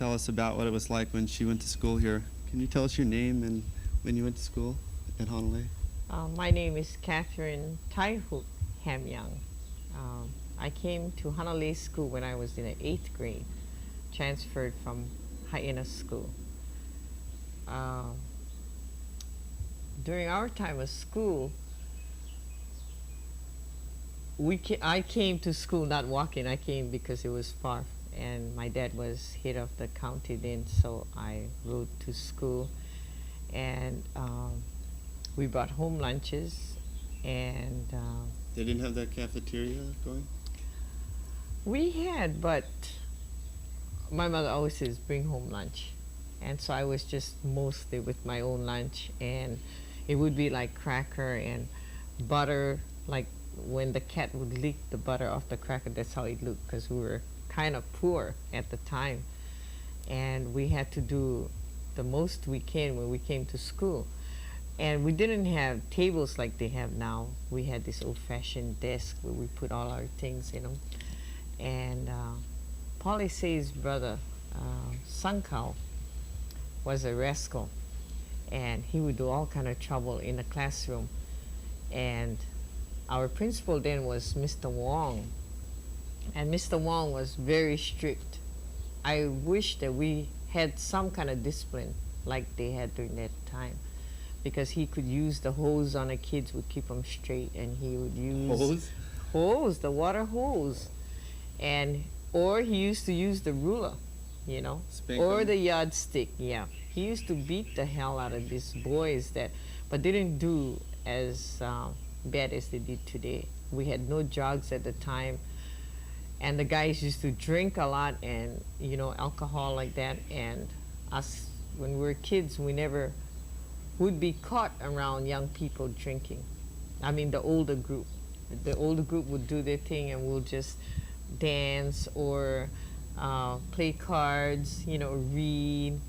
tell us about what it was like when she went to school here. Can you tell us your name and when you went to school at Honolulu? My name is Catherine Tai Hook Ham Young. I came to Honolulu School when I was in the 8th grade, transferred from Haena School. During our time of school, I came to school not walking. I came because it was far, and my dad was head of the county then, so I rode to school, and we brought home lunches, and They didn't have that cafeteria going? we had, but my mother always says bring home lunch, and so I was just mostly with my own lunch, and it would be like cracker and butter, like when the cat would lick the butter off the cracker, that's how it looked, because we were kind of poor at the time, and we had to do the most we can when we came to school. And we didn't have tables like they have now. We had this old-fashioned desk where we put all our things in them. And Polly Say's brother, Sankau, was a rascal, and he would do all kind of trouble in the classroom. And our principal then was Mr. Wong, and Mr. Wong was very strict. I wish that we had some kind of discipline like they had during that time, because he could use the hose on the kids, would keep them straight, and he would use Hose? the water hose, and or he used to use the ruler, you know, Spank or them? the yardstick. Yeah, he used to beat the hell out of these boys that, but they didn't do as bad as they did today. We had no drugs at the time, and the guys used to drink a lot, and you know, alcohol like that. And us, when we were kids, we never would be caught around young people drinking. I mean, the older group. The older group would do their thing, and we'll just dance or play cards, you know, read,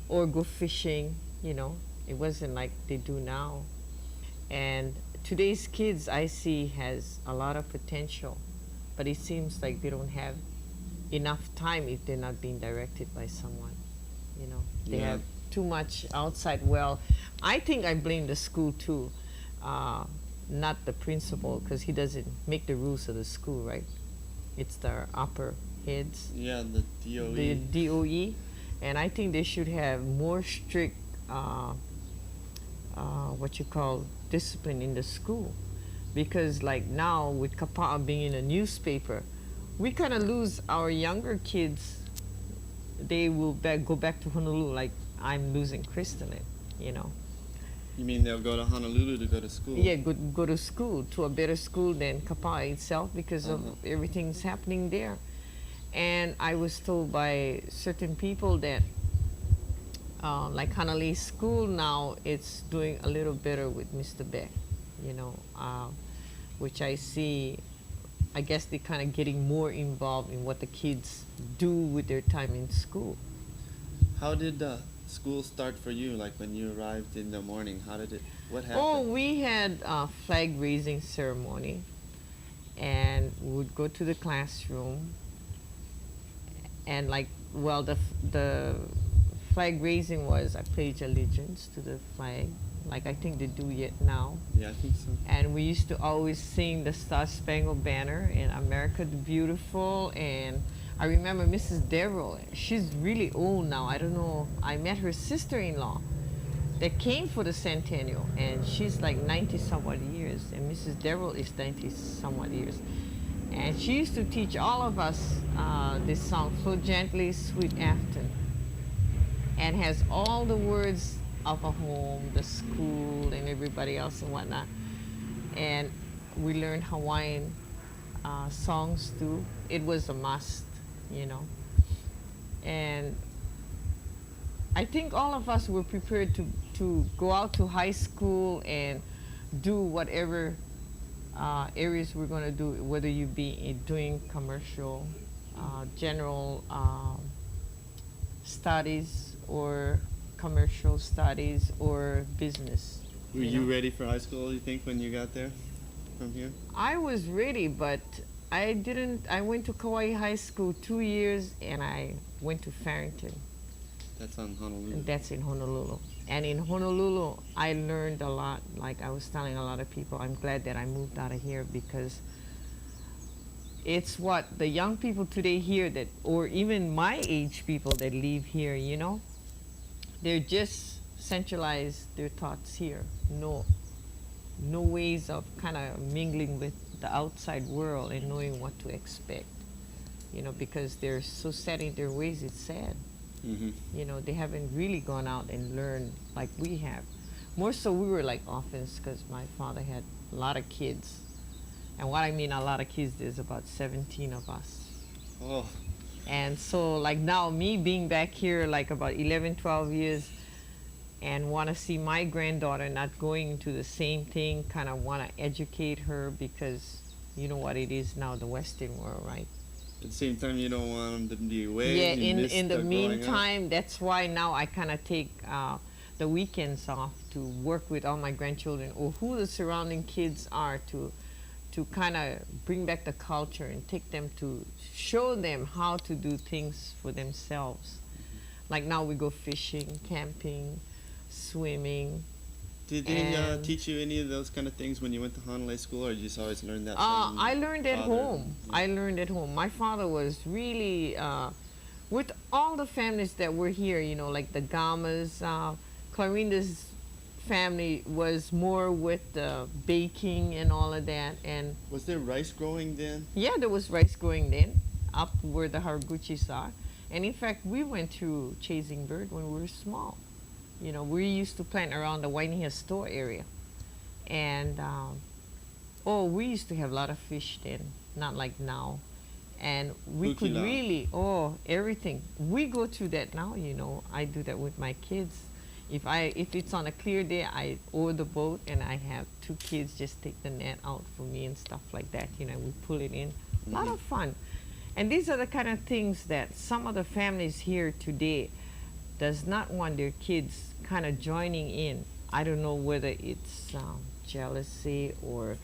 or go fishing, you know. It wasn't like they do now. And today's kids, I see, has a lot of potential, but it seems like they don't have enough time if they're not being directed by someone, you know. They Yeah. have too much outside. Well, I think I blame the school too, not the principal, because he doesn't make the rules of the school, right? It's the upper heads, Yeah, the DOE. the DOE, and I think they should have more strict, what you call, discipline in the school, because like now with Kapa'a being in a newspaper, we kind of lose our younger kids. They will go back to Honolulu like I'm losing Kristen, you know. You mean they'll go to Honolulu to go to school? Yeah, go to school, to a better school than Kapa'a itself, because of everything's happening there. And I was told by certain people that like Honolulu School now, it's doing a little better with Mr. Beck, you know, which I see. I guess they're kind of getting more involved in what the kids do with their time in school. How did school start for you? Like when you arrived in the morning, what happened? Oh, we had a flag raising ceremony, and we would go to the classroom, and like, well, the flag raising was I pledge allegiance to the flag, like I think they do yet now. Yeah, I think so. And we used to always sing the Star Spangled Banner and America the Beautiful. And I remember Mrs. Darrell, she's really old now. I don't know, I met her sister-in-law that came for the centennial, and she's like 90 somewhat years, and Mrs. Darrell is 90 somewhat years. And she used to teach all of us this song, Flow Gently, Sweet Afton, and has all the words of a home, the school, and everybody else and whatnot. And we learned Hawaiian songs too. It was a must, you know. And I think all of us were prepared to go out to high school and do whatever areas we're going to do, whether you be doing commercial, general studies, or commercial studies, or business. Were you ready for high school, you think, when you got there from here? I was ready, but I didn't. I went to Kauai High School 2 years, and I went to Farrington. That's on Honolulu. And that's in Honolulu. And in Honolulu, I learned a lot. Like I was telling a lot of people, I'm glad that I moved out of here because it's what the young people today here that, or even my age people that live here, you know, they're just centralized their thoughts here. No ways of kind of mingling with the outside world and knowing what to expect, you know, because they're so set in their ways, it's sad. Mm-hmm. You know, they haven't really gone out and learned like we have. More so, we were like orphans because my father had a lot of kids. And what I mean a lot of kids, there's about 17 of us. Oh. And so like now me being back here like about 11, 12 years and want to see my granddaughter not going into the same thing, kind of want to educate her because you know what it is now, the Western world, right? At the same time, you don't want them to be away. Yeah, You miss in the growing up. meantime, that's why now I kind of take the weekends off to work with all my grandchildren or who the surrounding kids are to kind of bring back the culture and take them to show them how to do things for themselves. Like now we go fishing, camping, swimming. Did they And- teach you any of those kind of things when you went to Honolulu school, or you just always learned that from I learned at father? home. I learned at home. My father was really, with all the families that were here, you know, like the Gamas, Clarinda's family was more with the baking and all of that. And Was there rice growing then? yeah, there was rice growing then, up where the Haraguchis are. And in fact, we went to chasing bird when we were small. You know, we used to plant around the Wainea store area. And, we used to have a lot of fish then, not like now. And we could Kukila. really, everything. We go through that now, you know. I do that with my kids. If it's on a clear day, I oar the boat and I have 2 kids just take the net out for me and stuff like that. You know, we pull it in. A lot of fun. And these are the kind of things that some of the families here today does not want their kids kind of joining in. I don't know whether it's jealousy or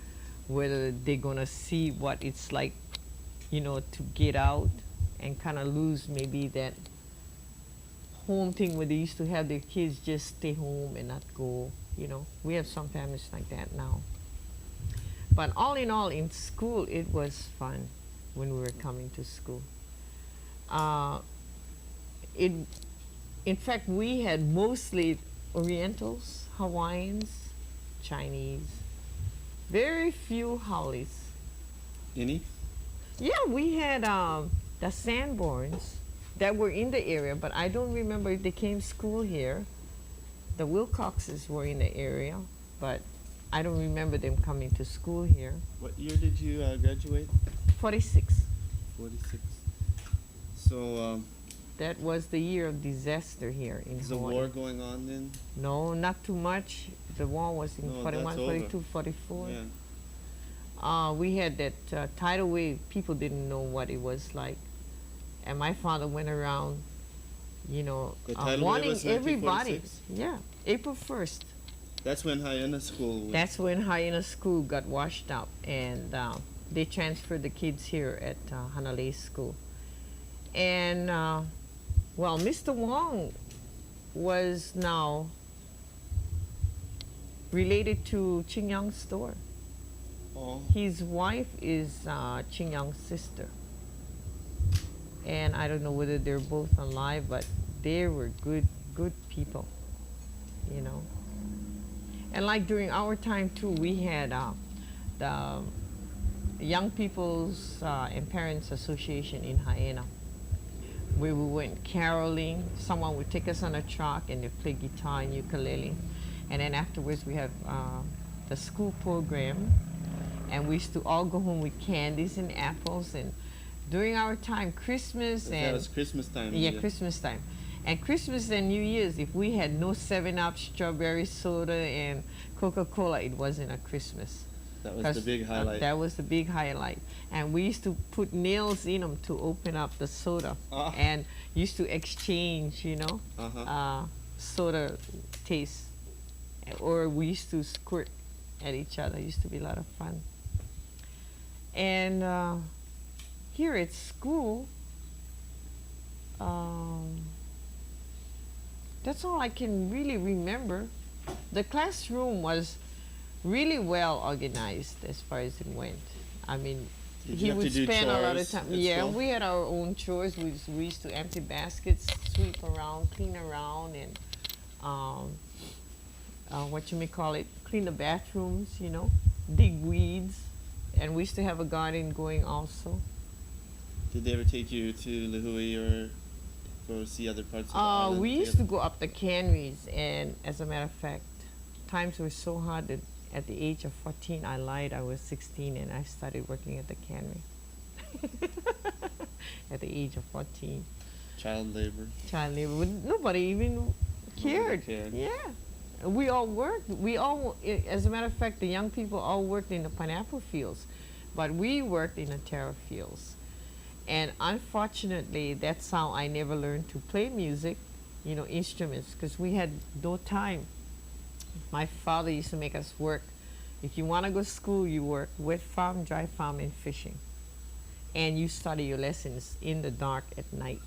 whether they're going to see what it's like, you know, to get out and kind of lose maybe that home thing where they used to have their kids just stay home and not go, you know. We have some families like that now. But all in all, in school, it was fun when we were coming to school. In fact, we had mostly Orientals, Hawaiians, Chinese, very few Howleys. Any? Yeah, we had the Sanborns that were in the area, but I don't remember if they came school here. The Wilcoxes were in the area, but I don't remember them coming to school here. What year did you graduate? 46. 46. So, That was the year of disaster here in is the Hawaii. war going on then? No, not too much. The war was in No, 41, that's over. 42, 44. Yeah. We had that tidal wave. People didn't know what it was like. And my father went around, you know, The tidal wave warning was everybody. 1946? Yeah, April 1st. That's when Hyena School was. That's when Hyena School got washed up. And they transferred the kids here at Hanalei School. And, Mr. Wong was now related to Ching Young's store. Oh. His wife is Ching Young's sister. And I don't know whether they're both alive, but they were good people, you know. And like during our time too, we had the Young People's and Parents Association in Hyena, where we went caroling. Someone would take us on a truck and they play guitar and ukulele. And then afterwards we have the school program, and we used to all go home with candies and apples. And during our time, Christmas That and was Christmas time. yeah, Christmas time. And Christmas and New Year's, if we had no 7-Up, strawberry soda, and Coca-Cola, it wasn't a Christmas. That was 'Cause, the big highlight. that was the big highlight. And we used to put nails in them to open up the soda. Ah. And used to exchange, you know, Uh-huh. soda taste. Or we used to squirt at each other. It used to be a lot of fun. And here at school, um, that's all I can really remember. The classroom was really well organized as far as it went. I mean, Did he you have would to do spend a lot of chores time. at Yeah, school? we had our own chores. We used to empty baskets, sweep around, clean around, and um, what you may call it, clean the bathrooms, dig weeds. And we used to have a garden going also. Did they ever take you to Lihui or go see other parts of the island? We used to together? go up the canneries, and as a matter of fact, times were so hard that at the age of 14, I lied. I was 16, and I started working at the cannery. At the age of 14. Child labor. Child labor. But nobody even cared. cared. Yeah. We all worked. As a matter of fact, the young people all worked in the pineapple fields, but we worked in the taro fields. And unfortunately, that's how I never learned to play music, instruments, because we had no time. My father used to make us work. If you want to go to school, you work wet farm, dry farm, and fishing. And you study your lessons in the dark at night.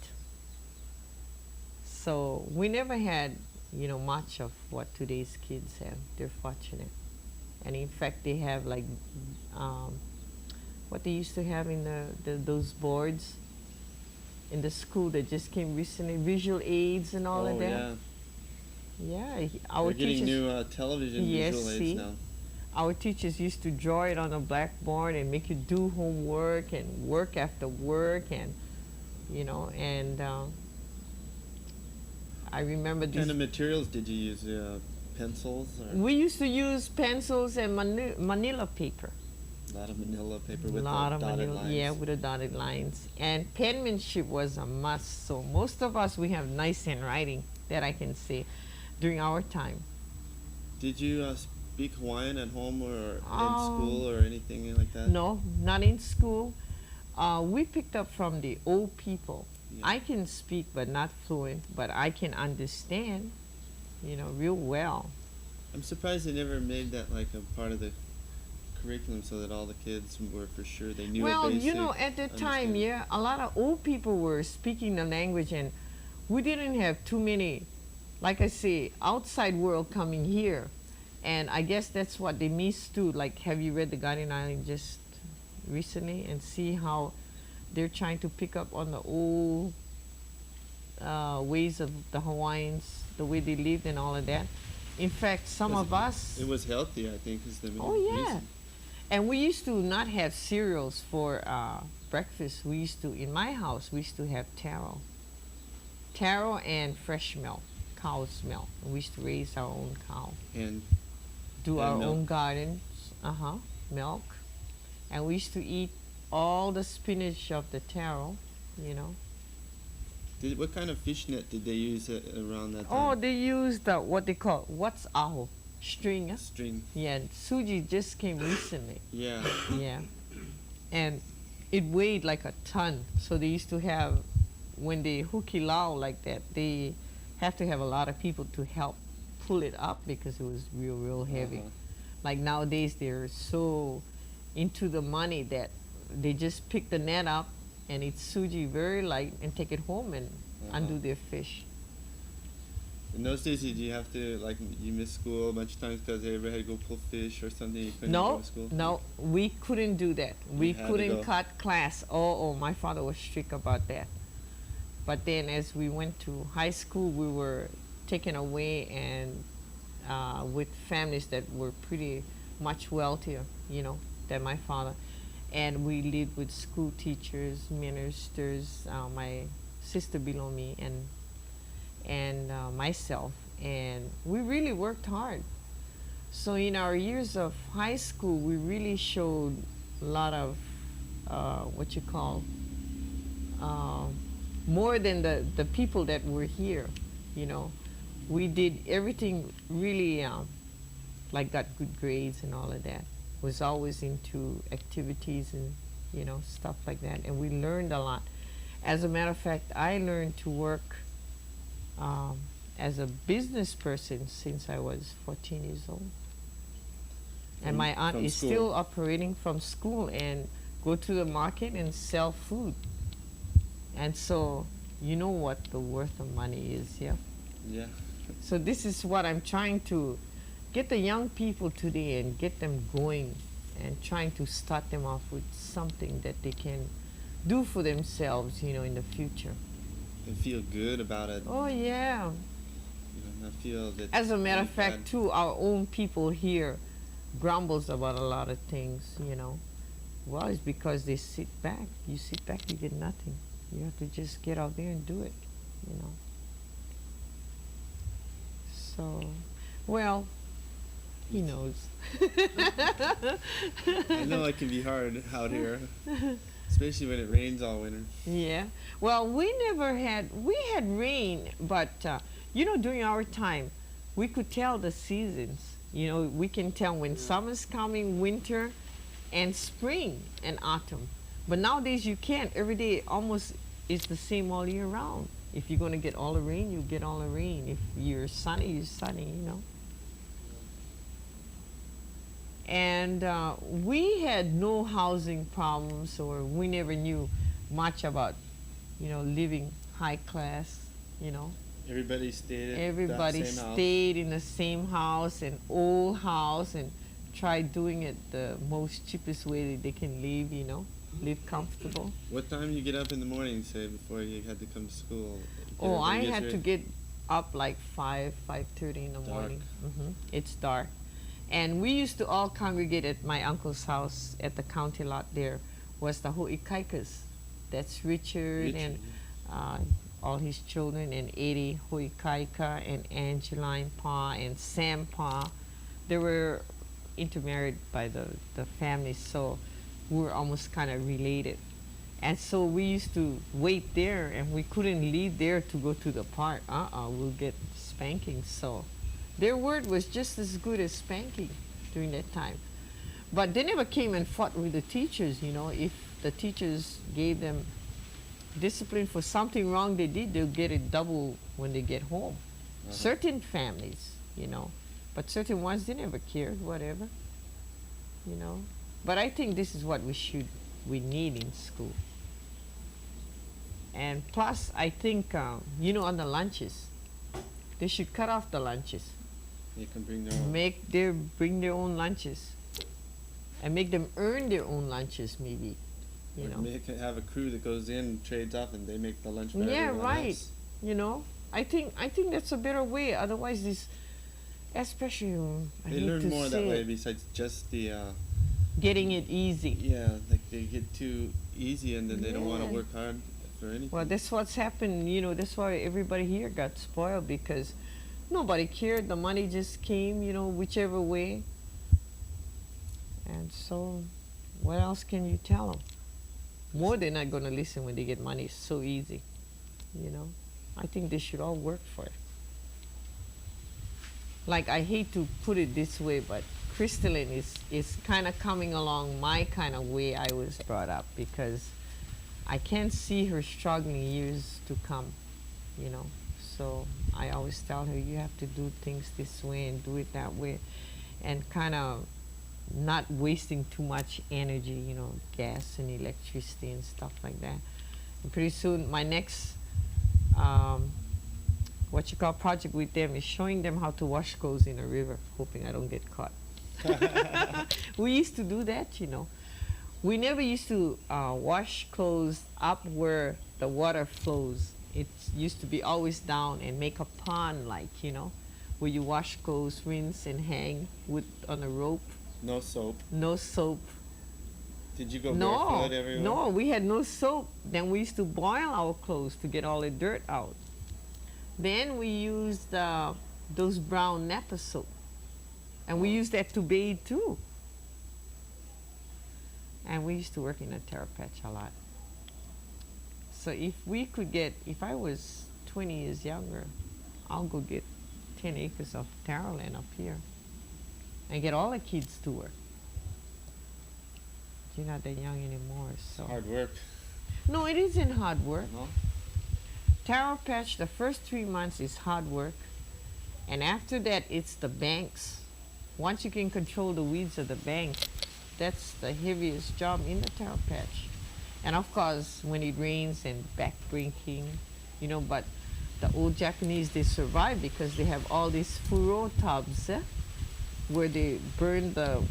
So we never had, much of what today's kids have. They're fortunate. And in fact, they have like what they used to have in those boards in the school that just came recently, visual aids and all of that. Yeah. Yeah, We're getting new television Yes, visual aids see? now. Our teachers used to draw it on a blackboard and make you do homework and work after work, and I remember What this. kind of materials did you use? Pencils? Or We used to use pencils and manila paper. a lot of manila paper with Lot the of dotted manila, lines? yeah, with the dotted lines. And penmanship was a must. So most of us, we have nice handwriting, that I can say, during our time. Did you speak Hawaiian at home or in Um, school or anything like that? No, not in school. We picked up from the old people. Yeah. I can speak, but not fluent, but I can understand, real well. I'm surprised they never made that like a part of the curriculum so that all the kids were for sure they knew a Well, basic at the time, understanding. yeah, a lot of old people were speaking the language, and we didn't have too many, like I say, outside world coming here. And I guess that's what they missed too. Like, have you read The Guardian Island just recently and see how they're trying to pick up on the old ways of the Hawaiians, the way they lived and all of that? In fact, some of us. It was healthy, I think, is the main Oh, yeah. reason. And we used to not have cereals for breakfast. We used to, in my house, we used to have taro. Taro and fresh milk, cow's milk. We used to raise our own cow. And Do And our milk. own gardens, milk. And we used to eat all the spinach of the taro, what kind of fish net did they use around that Oh, time? they used what they call, what's aho? String, String. Yeah, suji just came recently. Yeah. Yeah. And it weighed like a ton. So they used to have, when they hukilau like that, they have to have a lot of people to help pull it up because it was real, real heavy. Uh-huh. Like nowadays, they're so into the money that they just pick the net up and it's suji very light and take it home and undo their fish. In those days, did you have to, like, you missed school a bunch of times because they ever had to go pull fish or something? You couldn't go No, to school? no, we couldn't do that. We had to couldn't go. cut class. Oh, my father was strict about that. But then as we went to high school, we were taken away and with families that were pretty much wealthier, than my father. And we lived with school teachers, ministers, my sister below me, and myself. And we really worked hard. So in our years of high school, we really showed a lot of what you call more than the people that were here. We did everything really like got good grades and all of that. Was always into activities and stuff like that, and we learned a lot. As a matter of fact, I learned to work as a business person since I was 14 years old. And my aunt from is school. still operating from school, and go to the market and sell food. And so, you know what the worth of money is, yeah? Yeah. So this is what I'm trying to get the young people today and get them going and trying to start them off with something that they can do for themselves, in the future. And feel good about it. Oh yeah. Not feel that. As a matter of really fact, bad. too, our own people here grumbles about a lot of things. Well, it's because they sit back. You sit back, you get nothing. You have to just get out there and do it. So, well, he knows. I know it can be hard out here, especially when it rains all winter. Yeah. Well, we had rain, but during our time, we could tell the seasons. We can tell when summer's coming, winter, and spring and autumn. But nowadays you can't. Every day almost is the same all year round. If you're going to get all the rain, you get all the rain. If you're sunny. And we had no housing problems, or we never knew much about, living high class. Everybody stayed at Everybody that same house. stayed in the same house, an old house, and tried doing it the most cheapest way that they can live comfortable. What time you get up in the morning, say, before you had to come to school? Oh, I Everybody gets had to ready? get up like 5:30 in the Dark. morning. It's dark. And we used to all congregate at my uncle's house at the county lot. There was the Ho'ikaikas. That's Richard and all his children, and Eddie Ho'ikaika and Angeline Pa and Sam Pa. They were intermarried by the family, so we were almost kind of related. And so we used to wait there, and we couldn't leave there to go to the park. We'll get spanking. So their word was just as good as spanking during that time. But they never came and fought with the teachers. If the teachers gave them discipline for something wrong they did, they'll get it double when they get home. Certain families, but certain ones, they never cared, whatever. But I think this is what we need in school. And plus, I think, on the lunches, they should cut off the lunches. They can bring their own. Bring their own lunches, and make them earn their own lunches, maybe. Have a crew that goes in, trades off, and they make the lunch for Yeah, everyone right. else. I think that's a better way. Otherwise, especially I They hate learn to more that say way it, besides just the getting it easy. like they get too easy and then they don't want to Yeah. work hard for anything. Well, that's what's happened. That's why everybody here got spoiled, because nobody cared. The money just came, whichever way. And so, what else can you tell them? More, they're not going to listen when they get money. It's so easy. I think they should all work for it. Like, I hate to put it this way, but Crystalline is kind of coming along my kind of way I was brought up, because I can't see her struggling years to come. So I always tell her, you have to do things this way and do it that way, and kind of not wasting too much energy, gas and electricity and stuff like that. And pretty soon, my next project with them is showing them how to wash clothes in a river, hoping I don't get caught. We used to do that. We never used to wash clothes up where the water flows. It used to be always down and make a pond, where you wash clothes, rinse and hang on a rope. No soap. No soap. Did you go barefoot everywhere? No, we had no soap. Then we used to boil our clothes to get all the dirt out. Then we used those brown Napa soap. And we used that to bathe too. And we used to work in a taro patch a lot. So if I was 20 years younger, I'll go get 10 acres of taro land up here and get all the kids to work. You're not that young anymore, so. Hard work. No, it isn't hard work. No? Taro patch, the first 3 months is hard work. And after that, it's the banks. Once you can control the weeds of the bank, That's the heaviest job in the taro patch. And of course, when it rains and backbreaking, but the old Japanese, they survive because they have all these furo tubs where they burn the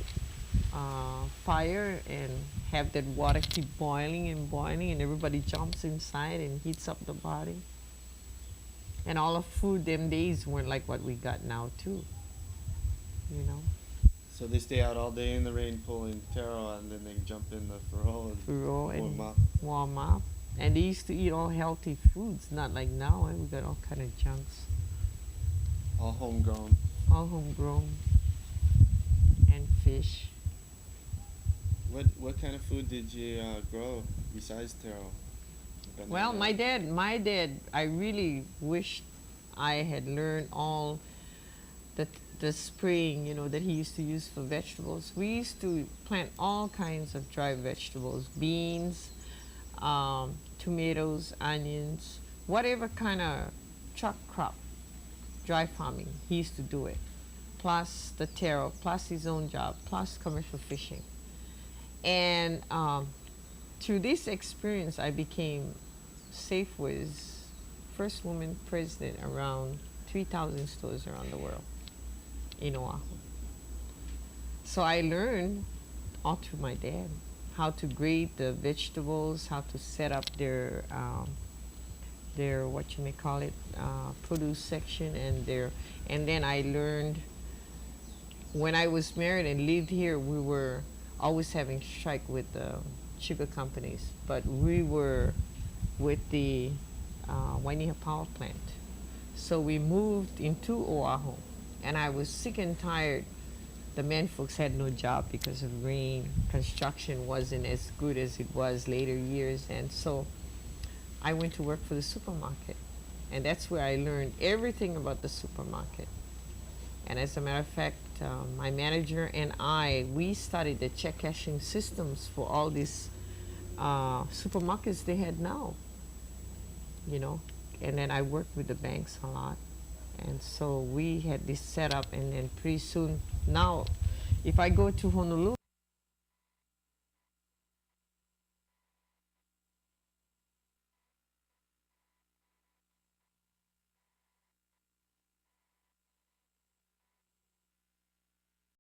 fire and have that water keep boiling and boiling, and everybody jumps inside and heats up the body. And all the food them days weren't like what we got now too, you know. So they stay out all day in the rain pulling taro, and then they jump in the furrow Furo and and warm up. warm up. And they used to eat all healthy foods, not like now. We got all kind of junks, All homegrown. all homegrown, and fish. What kind of food did you grow besides taro? Well, Banana. my dad, I really wished I had learned all the spraying, that he used to use for vegetables. We used to plant all kinds of dry vegetables, beans, tomatoes, onions, whatever kind of truck crop, dry farming. He used to do it, plus the taro, plus his own job, plus commercial fishing. And through this experience, I became Safeway's first woman president around 3,000 stores around the world in Oahu. So I learned all through my dad how to grade the vegetables, how to set up their what you may call it, produce section, and then I learned when I was married and lived here, we were always having strike with the sugar companies, but we were with the Wainiha power plant. So we moved into Oahu, and I was sick and tired. The men folks had no job because of rain. Construction wasn't as good as it was later years, and so I went to work for the supermarket, and that's where I learned everything about the supermarket. And as a matter of fact, my manager and we studied the check cashing systems for all these supermarkets they had now, And then I worked with the banks a lot. And so we had this set up, and then pretty soon, now, if I go to Honolulu,